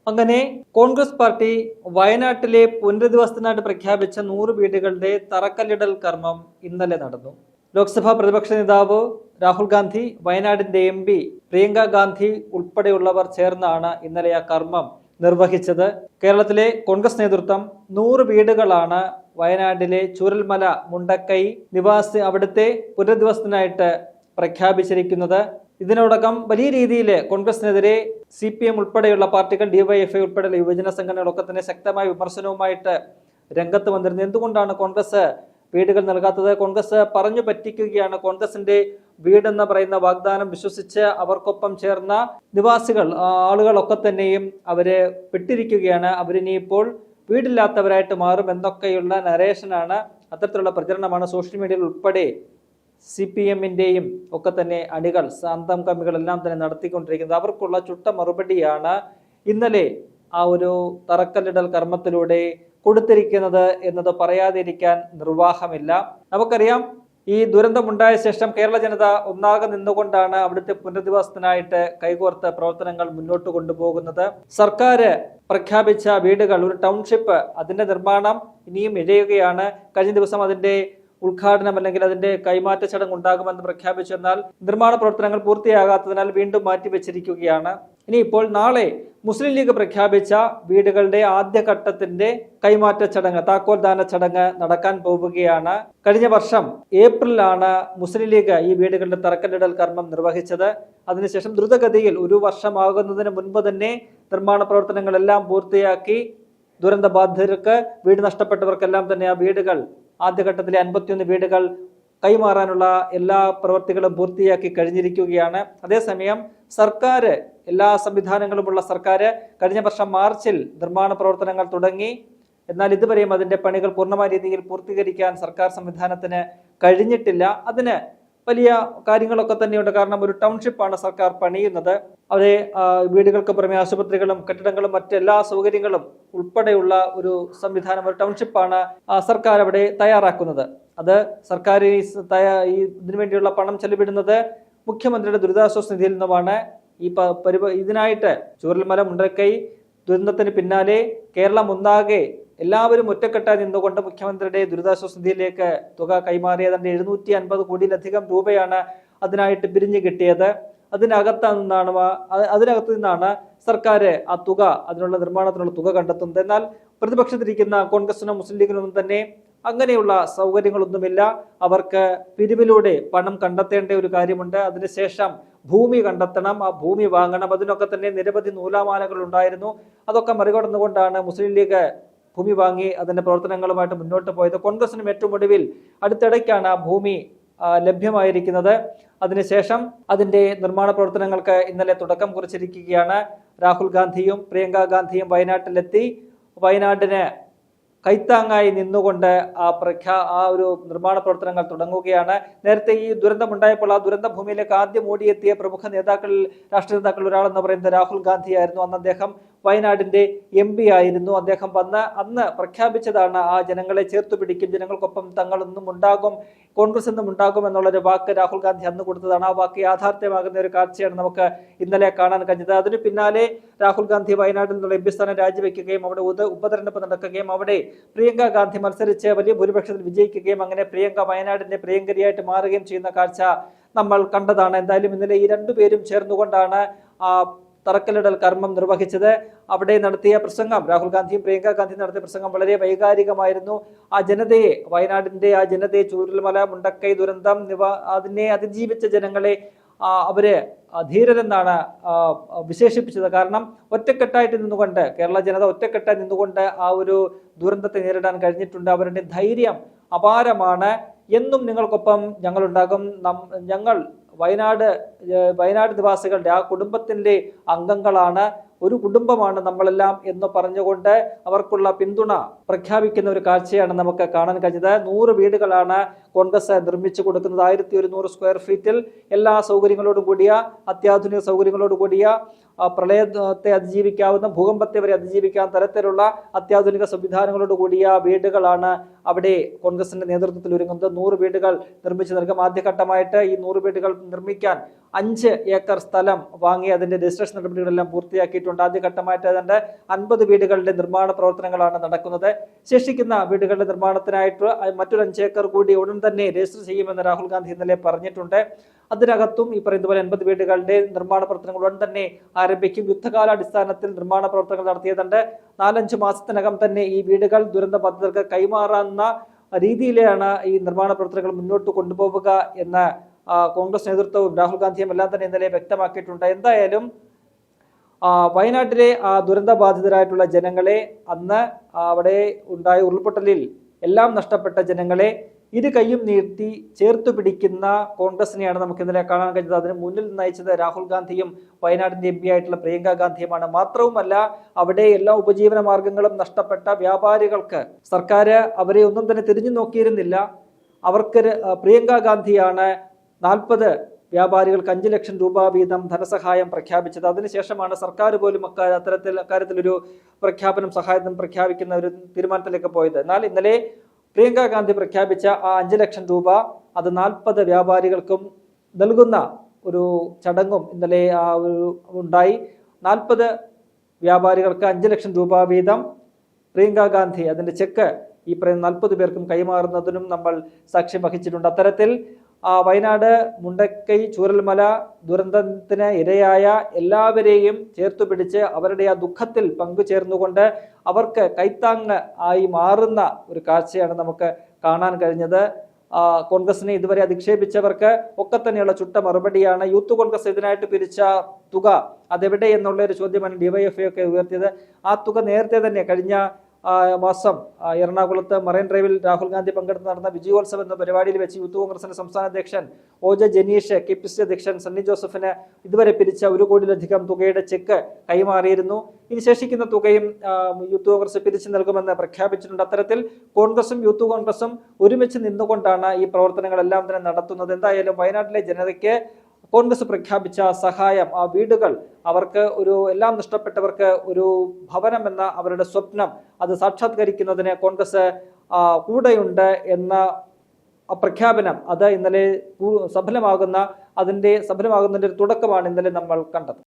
അങ്ങനെ കോൺഗ്രസ് പാർട്ടി വയനാട്ടിലെ പുനരധിവാസത്തിനായിട്ട് പ്രഖ്യാപിച്ച 100 വീടുകളുടെ തറക്കല്ലിടൽ കർമ്മം ഇന്നലെ നടന്നു. ലോക്സഭാ പ്രതിപക്ഷ നേതാവ് രാഹുൽ ഗാന്ധി, വയനാടിന്റെ MP പ്രിയങ്ക ഗാന്ധി ഉൾപ്പെടെയുള്ളവർ ചേർന്നാണ് ഇന്നലെ ആ കർമ്മം നിർവഹിച്ചത്. കേരളത്തിലെ കോൺഗ്രസ് നേതൃത്വം 100 വീടുകളാണ് വയനാട്ടിലെ ചൂരൽമല മുണ്ടക്കൈ നിവാസി അവിടുത്തെ പുനരധിവാസത്തിനായിട്ട് പ്രഖ്യാപിച്ചിരിക്കുന്നത്. ഇതിനോടകം വലിയ രീതിയിൽ കോൺഗ്രസിനെതിരെ CPM ഉൾപ്പെടെയുള്ള പാർട്ടികൾ, DYFI ഉൾപ്പെടെയുള്ള യുവജന സംഘടനകളൊക്കെ തന്നെ ശക്തമായ വിമർശനവുമായിട്ട് രംഗത്ത് വന്നിരുന്നു. എന്തുകൊണ്ടാണ് കോൺഗ്രസ് വീടുകൾ നൽകാത്തത്? കോൺഗ്രസ് പറഞ്ഞു പറ്റിക്കുകയാണ്. കോൺഗ്രസിന്റെ വീടെന്ന് പറയുന്ന വാഗ്ദാനം വിശ്വസിച്ച് അവർക്കൊപ്പം ചേർന്ന നിവാസികൾ, ആളുകളൊക്കെ തന്നെയും അവര് പെട്ടിരിക്കുകയാണ്. അവരിനിയിപ്പോൾ വീടില്ലാത്തവരായിട്ട് മാറും എന്നൊക്കെയുള്ള നരേഷനാണ്, അത്തരത്തിലുള്ള പ്രചരണമാണ് സോഷ്യൽ മീഡിയയിൽ ഉൾപ്പെടെ CPM-ന്റെയും ഒക്കെ തന്നെ അണികൾ, സാന്തം കമ്മികളെല്ലാം തന്നെ നടത്തിക്കൊണ്ടിരിക്കുന്നത്. അവർക്കുള്ള ചുട്ട മറുപടിയാണ് ഇന്നലെ ആ ഒരു തറക്കല്ലിടൽ കർമ്മത്തിലൂടെ കൊടുത്തിരിക്കുന്നത് എന്നത് പറയാതിരിക്കാൻ നിർവാഹമില്ല. നമുക്കറിയാം, ഈ ദുരന്തമുണ്ടായ ശേഷം കേരള ജനത ഒന്നാകെ നിന്നുകൊണ്ടാണ് അവിടുത്തെ പുനരധിവാസത്തിനായിട്ട് കൈകോർത്ത് പ്രവർത്തനങ്ങൾ മുന്നോട്ട് കൊണ്ടുപോകുന്നത്. സർക്കാർ പ്രഖ്യാപിച്ച വീടുകൾ, ഒരു ടൗൺഷിപ്പ്, അതിന്റെ നിർമ്മാണം ഇനിയും ഇഴയുകയാണ്. കഴിഞ്ഞ ദിവസം അതിന്റെ ഉദ്ഘാടനം അല്ലെങ്കിൽ അതിന്റെ കൈമാറ്റ ചടങ്ങ് ഉണ്ടാകുമെന്ന് പ്രഖ്യാപിച്ചു. എന്നാൽ നിർമ്മാണ പ്രവർത്തനങ്ങൾ പൂർത്തിയാകാത്തതിനാൽ വീണ്ടും മാറ്റിവെച്ചിരിക്കുകയാണ്. ഇനിയിപ്പോൾ നാളെ മുസ്ലിം ലീഗ് പ്രഖ്യാപിച്ച വീടുകളുടെ ആദ്യഘട്ടത്തിന്റെ കൈമാറ്റ ചടങ്ങ്, താക്കോൽദാന ചടങ്ങ് നടക്കാൻ പോവുകയാണ്. കഴിഞ്ഞ വർഷം ഏപ്രിലാണ് മുസ്ലിം ലീഗ് ഈ വീടുകളുടെ തറക്കല്ലിടൽ കർമ്മം നിർവഹിച്ചത്. അതിനുശേഷം ദ്രുതഗതിയിൽ ഒരു വർഷമാകുന്നതിന് മുൻപ് തന്നെ നിർമ്മാണ പ്രവർത്തനങ്ങളെല്ലാം പൂർത്തിയാക്കി ദുരന്ത ബാധിതർക്ക്, വീട് നഷ്ടപ്പെട്ടവർക്കെല്ലാം തന്നെ ആ വീടുകൾ, ആദ്യഘട്ടത്തിലെ 51 വീടുകൾ കൈമാറാനുള്ള എല്ലാ പ്രവൃത്തികളും പൂർത്തിയാക്കി കഴിഞ്ഞിരിക്കുകയാണ്. അതേസമയം സർക്കാർ, എല്ലാ സംവിധാനങ്ങളുമുള്ള സർക്കാർ കഴിഞ്ഞ വർഷം മാർച്ചിൽ നിർമ്മാണ പ്രവർത്തനങ്ങൾ തുടങ്ങി. എന്നാൽ ഇതുവരെയും അതിന്റെ പണികൾ പൂർണ്ണമായ രീതിയിൽ പൂർത്തീകരിക്കാൻ സർക്കാർ സംവിധാനത്തിന് കഴിഞ്ഞിട്ടില്ല. അതിന് വലിയ കാര്യങ്ങളൊക്കെ തന്നെയുണ്ട്. കാരണം ഒരു ടൗൺഷിപ്പാണ് സർക്കാർ പണിയുന്നത്. അതേ വീടുകൾക്ക് പുറമെ ആശുപത്രികളും കെട്ടിടങ്ങളും മറ്റെല്ലാ സൗകര്യങ്ങളും ഉൾപ്പെടെയുള്ള ഒരു സംവിധാനം, ഒരു ടൗൺഷിപ്പാണ് സർക്കാർ അവിടെ തയ്യാറാക്കുന്നത്. അത് സർക്കാർ ഇതിനു വേണ്ടിയുള്ള പണം ചെലവിടുന്നത് മുഖ്യമന്ത്രിയുടെ ദുരിതാശ്വാസ നിധിയിൽ നിന്നുമാണ്. ഇതിനായിട്ട് ചൂരൽമല മുണ്ടക്കൈ ദുരന്തത്തിന് പിന്നാലെ കേരളം ഒന്നാകെ എല്ലാവരും ഒറ്റക്കെട്ടായി നിന്നുകൊണ്ട് മുഖ്യമന്ത്രിയുടെ ദുരിതാശ്വാസ നിധിയിലേക്ക് തുക കൈമാറിയത് 750 കോടിയിലധികം രൂപയാണ് അതിനായിട്ട് പിരിഞ്ഞു കിട്ടിയത്. അതിനകത്ത് നിന്നാണ് സർക്കാർ ആ തുക, അതിനുള്ള നിർമ്മാണത്തിനുള്ള തുക കണ്ടെത്തുന്നത്. എന്നാൽ പ്രതിപക്ഷത്തിരിക്കുന്ന കോൺഗ്രസിനോ മുസ്ലിം ലീഗിനൊന്നും തന്നെ അങ്ങനെയുള്ള സൗകര്യങ്ങളൊന്നുമില്ല. അവർക്ക് പിരിവിലൂടെ പണം കണ്ടെത്തേണ്ട ഒരു കാര്യമുണ്ട്. അതിനുശേഷം ഭൂമി കണ്ടെത്തണം, ആ ഭൂമി വാങ്ങണം. അതിനൊക്കെ തന്നെ നിരവധി നൂലാമാലകൾ ഉണ്ടായിരുന്നു. അതൊക്കെ മറികടന്നുകൊണ്ടാണ് മുസ്ലിം ലീഗ് ഭൂമി വാങ്ങി അതിന്റെ പ്രവർത്തനങ്ങളുമായിട്ട് മുന്നോട്ട് പോയത്. കോൺഗ്രസിനും ഏറ്റവും ഒടുവിൽ അടുത്തിടയ്ക്കാണ് ആ ഭൂമി ലഭ്യമായിരിക്കുന്നത്. അതിനുശേഷം അതിന്റെ നിർമ്മാണ പ്രവർത്തനങ്ങൾക്ക് ഇന്നലെ തുടക്കം കുറിച്ചിരിക്കുകയാണ്. രാഹുൽ ഗാന്ധിയും പ്രിയങ്ക ഗാന്ധിയും വയനാട്ടിലെത്തി വയനാടിന് കൈത്താങ്ങായി നിന്നുകൊണ്ട് ആ ഒരു നിർമ്മാണ പ്രവർത്തനങ്ങൾ തുടങ്ങുകയാണ്. നേരത്തെ ഈ ദുരന്തമുണ്ടായപ്പോൾ ആ ദുരന്ത ഭൂമിയിലേക്ക് ആദ്യം ഓടിയെത്തിയ പ്രമുഖ രാഷ്ട്രീയ നേതാക്കളിൽ ഒരാളെന്ന് പറയുന്നത് രാഹുൽ ഗാന്ധി ആയിരുന്നു. അന്ന് അദ്ദേഹം വയനാടിന്റെ MP ആയിരുന്നു. അദ്ദേഹം അന്ന് പ്രഖ്യാപിച്ചതാണ് ആ ജനങ്ങളെ ചേർത്തു പിടിക്കും, ജനങ്ങൾക്കൊപ്പം തങ്ങളൊന്നും ഉണ്ടാകും, കോൺഗ്രസ് എന്നും ഉണ്ടാകും എന്നുള്ളൊരു വാക്ക് രാഹുൽ ഗാന്ധി അന്ന് കൊടുത്തതാണ്. ആ വാക്ക് യാഥാർത്ഥ്യമാകുന്ന ഒരു കാഴ്ചയാണ് നമുക്ക് ഇന്നലെ കാണാൻ കഴിഞ്ഞത്. അതിന് പിന്നാലെ രാഹുൽ ഗാന്ധി വയനാട്ടിൽ നിന്നുള്ള MP സ്ഥാനം രാജിവെക്കുകയും അവിടെ ഉപതെരഞ്ഞെടുപ്പ് നടക്കുകയും അവിടെ പ്രിയങ്ക ഗാന്ധി മത്സരിച്ച് വലിയ ഭൂരിപക്ഷത്തിൽ വിജയിക്കുകയും അങ്ങനെ പ്രിയങ്ക വയനാടിന്റെ പ്രിയങ്കരിയായിട്ട് മാറുകയും ചെയ്യുന്ന കാഴ്ച നമ്മൾ കണ്ടതാണ്. എന്തായാലും ഇന്നലെ ഈ രണ്ടുപേരും ചേർന്നുകൊണ്ടാണ് ആ തറക്കല്ലിടൽ കർമ്മം നിർവഹിച്ചത്. അവിടെ നടത്തിയ പ്രസംഗം, രാഹുൽ ഗാന്ധിയും പ്രിയങ്ക ഗാന്ധിയും നടത്തിയ പ്രസംഗം വളരെ വൈകാരികമായിരുന്നു. ആ ജനതയെ, വയനാടിന്റെ ആ ജനതയെ, ചൂരൽമല മുണ്ടക്കൈ ദുരന്തം അതിനെ അതിജീവിച്ച ജനങ്ങളെ അവര് ധീരരെന്നാണ് വിശേഷിപ്പിച്ചത്. കാരണം ഒറ്റക്കെട്ടായിട്ട് നിന്നുകൊണ്ട്, കേരള ജനത ഒറ്റക്കെട്ടായി നിന്നുകൊണ്ട് ആ ഒരു ദുരന്തത്തെ നേരിടാൻ കഴിഞ്ഞിട്ടുണ്ട്. അവരുടെ ധൈര്യം അപാരമാണ്. എന്നും നിങ്ങൾക്കൊപ്പം ഞങ്ങളുണ്ടാകും, ഞങ്ങൾ വയനാട് നിവാസികളുടെ ആ കുടുംബത്തിന്റെ അംഗങ്ങളാണ്, ഒരു കുടുംബമാണ് നമ്മളെല്ലാം എന്ന് പറഞ്ഞുകൊണ്ട് അവർക്കുള്ള പിന്തുണ പ്രഖ്യാപിക്കുന്ന ഒരു കാഴ്ചയാണ് നമുക്ക് കാണാൻ കഴിഞ്ഞത്. 100 വീടുകളാണ് കോൺഗ്രസ് നിർമ്മിച്ചു കൊടുക്കുന്നത്. 1100 സ്ക്വയർ ഫീറ്റിൽ എല്ലാ സൗകര്യങ്ങളോടും കൂടിയ, അത്യാധുനിക സൗകര്യങ്ങളോട് കൂടിയ പ്രളയത്തെ അതിജീവിക്കാവുന്ന, ഭൂകമ്പത്തെ വരെ അതിജീവിക്കാവുന്ന തരത്തിലുള്ള അത്യാധുനിക സംവിധാനങ്ങളോട് കൂടിയ വീടുകളാണ് അവിടെ കോൺഗ്രസിന്റെ നേതൃത്വത്തിൽ ഒരുങ്ങുന്നത്. 100 വീടുകൾ നിർമ്മിച്ചു നൽകും. ആദ്യഘട്ടമായിട്ട് ഈ 100 വീടുകൾ നിർമ്മിക്കാൻ 5 ഏക്കർ സ്ഥലം വാങ്ങി അതിന്റെ രജിസ്ട്രേഷൻ നടപടികളെല്ലാം പൂർത്തിയാക്കിയിട്ടുണ്ട്. ആദ്യഘട്ടമായിട്ട് ഏതാണ്ട് 50 വീടുകളുടെ നിർമ്മാണ പ്രവർത്തനങ്ങളാണ് നടക്കുന്നത്. ശേഷിക്കുന്ന വീടുകളുടെ നിർമ്മാണത്തിനായിട്ട് മറ്റൊരു 5 ഏക്കർ കൂടി ഉടൻ തന്നെ രജിസ്റ്റർ ചെയ്യുമെന്ന് രാഹുൽ ഗാന്ധി ഇന്നലെ പറഞ്ഞിട്ടുണ്ട്. അതിനകത്തും ഈ പറയുന്ന പോലെ 80 വീടുകളുടെ നിർമ്മാണ പ്രവർത്തനങ്ങൾ ഉടൻ തന്നെ ആരംഭിക്കും. യുദ്ധകാലാടിസ്ഥാനത്തിൽ നിർമ്മാണ പ്രവർത്തനങ്ങൾ നടത്തിയതുണ്ട്. 4-5 മാസത്തിനകം തന്നെ ഈ വീടുകൾ ദുരന്ത ബാധിതർക്ക് കൈമാറാവുന്ന രീതിയിലാണ് ഈ നിർമ്മാണ പ്രവർത്തനങ്ങൾ മുന്നോട്ട് കൊണ്ടുപോവുക എന്ന് കോൺഗ്രസ് നേതൃത്വവും രാഹുൽ ഗാന്ധിയും എല്ലാം തന്നെ ഇന്നലെ വ്യക്തമാക്കിയിട്ടുണ്ട്. എന്തായാലും വയനാട്ടിലെ ദുരന്ത ബാധിതരായിട്ടുള്ള ജനങ്ങളെ, അന്ന് അവിടെ ഉണ്ടായ ഉരുൾപൊട്ടലിൽ എല്ലാം നഷ്ടപ്പെട്ട ജനങ്ങളെ ഇരു കൈയും നീട്ടി ചേർത്തു പിടിക്കുന്ന കോൺഗ്രസിനെയാണ് നമുക്ക് ഇന്നലെ കാണാൻ കഴിഞ്ഞത്. അതിന് മുന്നിൽ നയിച്ചത് രാഹുൽ ഗാന്ധിയും വയനാടിന്റെ MP ആയിട്ടുള്ള പ്രിയങ്ക ഗാന്ധിയുമാണ്. മാത്രവുമല്ല, അവിടെ എല്ലാ ഉപജീവന മാർഗങ്ങളും നഷ്ടപ്പെട്ട വ്യാപാരികൾക്ക് സർക്കാർ അവരെ ഒന്നും തന്നെ തിരിഞ്ഞു നോക്കിയിരുന്നില്ല. അവർക്ക് പ്രിയങ്ക ഗാന്ധിയാണ് 40 വ്യാപാരികൾക്ക് 5 ലക്ഷം രൂപ വീതം ധനസഹായം പ്രഖ്യാപിച്ചത്. അതിനുശേഷമാണ് സർക്കാർ പോലും അക്കാര്യത്തിലൊരു പ്രഖ്യാപനം, സഹായം പ്രഖ്യാപിക്കുന്ന ഒരു തീരുമാനത്തിലേക്ക് പോയത്. എന്നാൽ ഇന്നലെ പ്രിയങ്ക ഗാന്ധി പ്രഖ്യാപിച്ച ആ 5 ലക്ഷം രൂപ അത് 40 വ്യാപാരികൾക്കും നൽകുന്ന ഒരു ചടങ്ങും ഇന്നലെ ഉണ്ടായി. 40 വ്യാപാരികൾക്ക് 5 ലക്ഷം രൂപ വീതം പ്രിയങ്ക ഗാന്ധി അതിന്റെ ചെക്ക് ഈ പറയുന്ന 40 പേർക്കും കൈമാറുന്നതിനും നമ്മൾ സാക്ഷ്യം വഹിച്ചിട്ടുണ്ട്. അത്തരത്തിൽ വയനാട് മുണ്ടക്കൈ ചൂരൽമല ദുരന്തത്തിന് ഇരയായ എല്ലാവരെയും ചേർത്തുപിടിച്ച് അവരുടെ ആ ദുഃഖത്തിൽ പങ്കുചേർന്നുകൊണ്ട് അവർക്ക് കൈത്താങ് ആയി മാറുന്ന ഒരു കാഴ്ചയാണ് നമുക്ക് കാണാൻ കഴിഞ്ഞത്. കോൺഗ്രസിനെ ഇതുവരെ അധിക്ഷേപിച്ചവർക്ക് ഒക്കെ തന്നെയുള്ള ചുട്ട മറുപടിയാണ്. യൂത്ത് കോൺഗ്രസ് ഇതിനായിട്ട് പിരിച്ച തുക അതെവിടെ എന്നുള്ള ഒരു ചോദ്യമാണ് DYFI ഒക്കെ ഉയർത്തിയത്. ആ തുക നേരത്തെ തന്നെ കഴിഞ്ഞ മാസം എറണാകുളത്ത് മറൈൻ ഡ്രൈവിൽ രാഹുൽ ഗാന്ധി പങ്കെടുത്ത് നടന്ന വിജയോത്സവം എന്ന പരിപാടിയിൽ വെച്ച് യൂത്ത് കോൺഗ്രസിന്റെ സംസ്ഥാന അധ്യക്ഷൻ OJ ജനീഷ്, KPCC അധ്യക്ഷൻ സണ്ണി ജോസഫിന് ഇതുവരെ പിരിച്ച 1 കോടിയിലധികം തുകയുടെ ചെക്ക് കൈമാറിയിരുന്നു. ഇനി ശേഷിക്കുന്ന തുകയും യൂത്ത് കോൺഗ്രസ് പിരിച്ചു നൽകുമെന്ന് പ്രഖ്യാപിച്ചിട്ടുണ്ട്. അത്തരത്തിൽ കോൺഗ്രസും യൂത്ത് കോൺഗ്രസും ഒരുമിച്ച് നിന്നുകൊണ്ടാണ് ഈ പ്രവർത്തനങ്ങളെല്ലാം തന്നെ നടത്തുന്നത്. എന്തായാലും വയനാട്ടിലെ ജനതയ്ക്ക് കോൺഗ്രസ് പ്രഖ്യാപിച്ച സഹായം, ആ വീടുകൾ, അവർക്ക് എല്ലാം നഷ്ടപ്പെട്ടവർക്ക് ഒരു ഭവനം എന്ന അവരുടെ സ്വപ്നം അത് സാക്ഷാത്കരിക്കുന്നതിന് കോൺഗ്രസ് കൂടെയുണ്ട് എന്ന പ്രഖ്യാപനം അത് ഇന്നലെ സഫലമാകുന്നതിന്റെ ഒരു തുടക്കമാണ് ഇന്നലെ നമ്മൾ കണ്ടത്.